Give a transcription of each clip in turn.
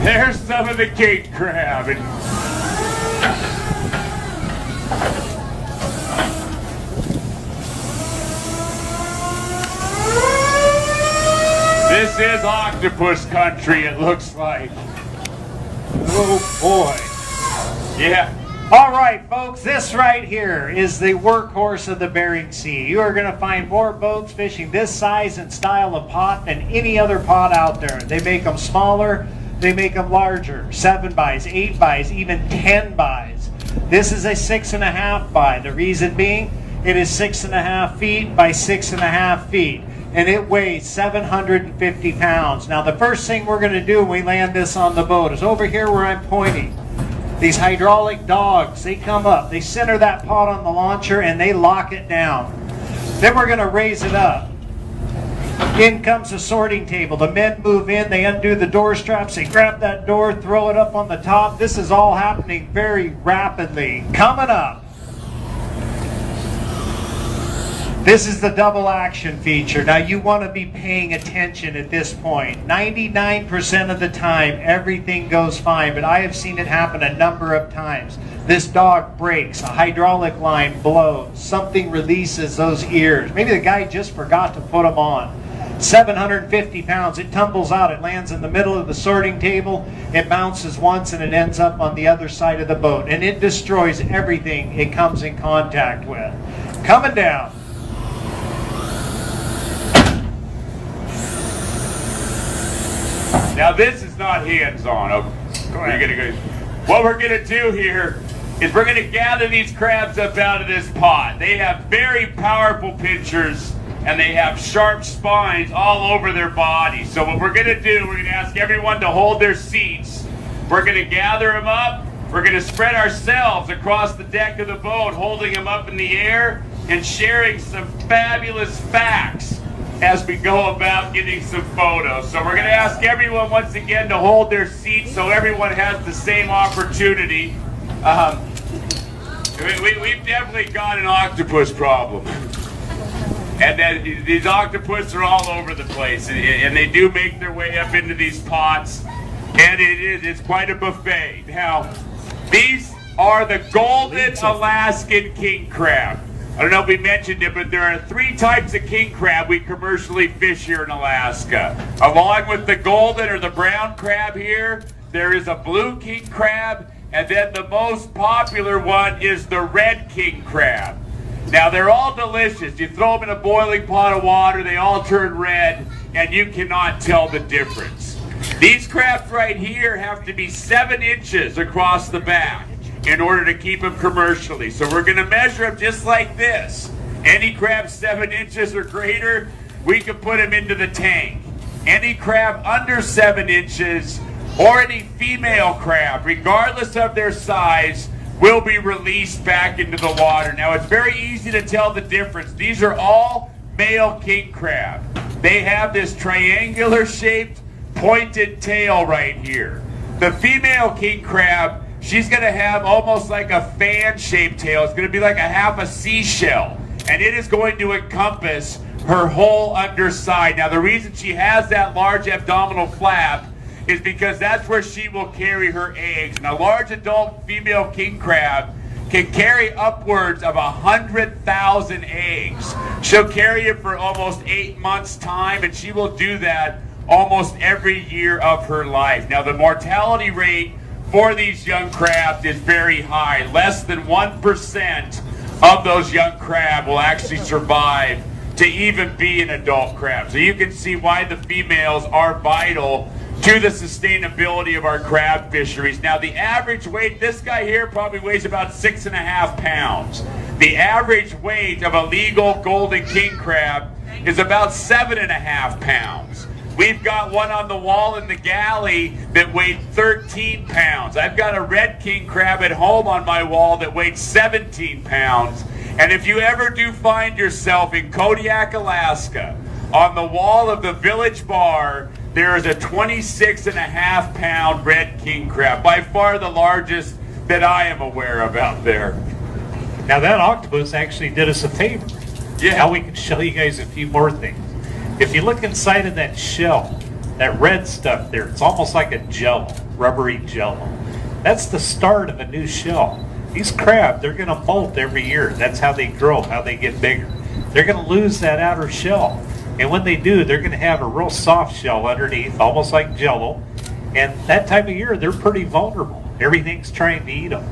There's some of the king crab. And this is octopus country, it looks like. Oh boy. Yeah. All right, folks, this right here is the workhorse of the Bering Sea. You are going to find more boats fishing this size and style of pot than any other pot out there. They make them smaller, they make them larger. 7 bys, 8 bys, even 10 bys. This is a 6.5 by. The reason being, it is 6.5 feet by 6.5 feet. And it weighs 750 pounds. Now, the first thing we're going to do when we land this on the boat is over here where I'm pointing. These hydraulic dogs, they come up, they center that pot on the launcher and they lock it down. Then we're going to raise it up. In comes the sorting table. The men move in, they undo the door straps, they grab that door, throw it up on the top. This is all happening very rapidly. Coming up. This is the double action feature. Now you want to be paying attention at this point. 99% of the time, everything goes fine, but I have seen it happen a number of times. This dog breaks, a hydraulic line blows, something releases those ears. Maybe the guy just forgot to put them on. 750 pounds, it tumbles out, it lands in the middle of the sorting table, it bounces once and it ends up on the other side of the boat, and it destroys everything it comes in contact with. Coming down. now this is not hands-on. Okay. Go ahead. You're gonna go. What we're gonna do here is we're gonna gather these crabs up out of this pot. They have very powerful pincers and they have sharp spines all over their body. So what we're gonna do, we're gonna ask everyone to hold their seats. We're gonna gather them up. We're gonna spread ourselves across the deck of the boat, holding them up in the air and sharing some fabulous facts as we go about getting some photos. So we're going to ask everyone once again to hold their seats so everyone has the same opportunity. We've definitely got an octopus problem. And then these octopus are all over the place, and they do make their way up into these pots, and it's quite a buffet. Now, these are the golden Alaskan king crab. I don't know if we mentioned it, but there are 3 types of king crab we commercially fish here in Alaska. Along with the golden or the brown crab here, there is a blue king crab, and then the most popular one is the red king crab. Now, they're all delicious. You throw them in a boiling pot of water, they all turn red, and you cannot tell the difference. These crabs right here have to be 7 inches across the back in order to keep them commercially. So we're going to measure them just like this. Any crab 7 inches or greater, we can put them into the tank. Any crab under 7 inches or any female crab, regardless of their size, will be released back into the water. Now, it's very easy to tell the difference. These are all male king crab. They have this triangular shaped pointed tail right here. The female king crab, she's going to have almost like a fan-shaped tail. It's going to be like a half a seashell, and it is going to encompass her whole underside. Now, the reason she has that large abdominal flap is because that's where she will carry her eggs. And a large adult female king crab can carry upwards of 100,000 eggs. She'll carry it for almost 8 months' time, and she will do that almost every year of her life. Now, the mortality rate for these young crabs is very high. Less than 1% of those young crab will actually survive to even be an adult crab. So you can see why the females are vital to the sustainability of our crab fisheries. Now, the average weight, this guy here probably weighs about 6.5 pounds. The average weight of a legal golden king crab is about 7.5 pounds. We've got one on the wall in the galley that weighed 13 pounds. I've got a red king crab at home on my wall that weighed 17 pounds. And if you ever do find yourself in Kodiak, Alaska, on the wall of the village bar, there is a 26.5 pound red king crab, by far the largest that I am aware of out there. Now that octopus actually did us a favor. Yeah. Now we can show you guys a few more things. If you look inside of that shell, That red stuff there, it's almost like a jello, rubbery jello. That's the start of a new shell. These crab, they're going to molt every year. That's how they grow, how they get bigger. They're going to lose that outer shell. And when they do, they're going to have a real soft shell underneath, almost like jello. And that time of year, they're pretty vulnerable. Everything's trying to eat them.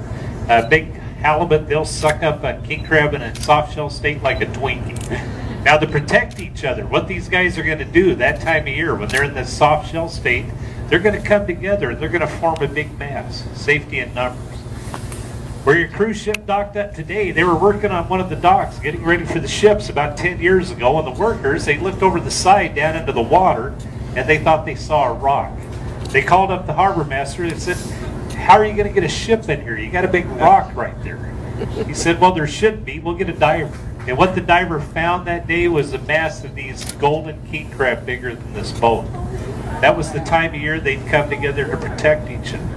A big halibut, they'll suck up a king crab in a soft shell state like a Twinkie. Now, to protect each other, what these guys are going to do that time of year when they're in this soft shell state, they're going to come together and they're going to form a big mass. Safety in numbers. Where your cruise ship docked at today, they were working on one of the docks, getting ready for the ships about 10 years ago, and the workers, they looked over the side down into the water, and they thought they saw a rock. They called up the harbor master and said, "How are you going to get a ship in here? You got a big rock right there." He said, "Well, there should be. We'll get a diver." And what the diver found that day was a mass of these golden king crab bigger than this boat. That was the time of year they'd come together to protect each other.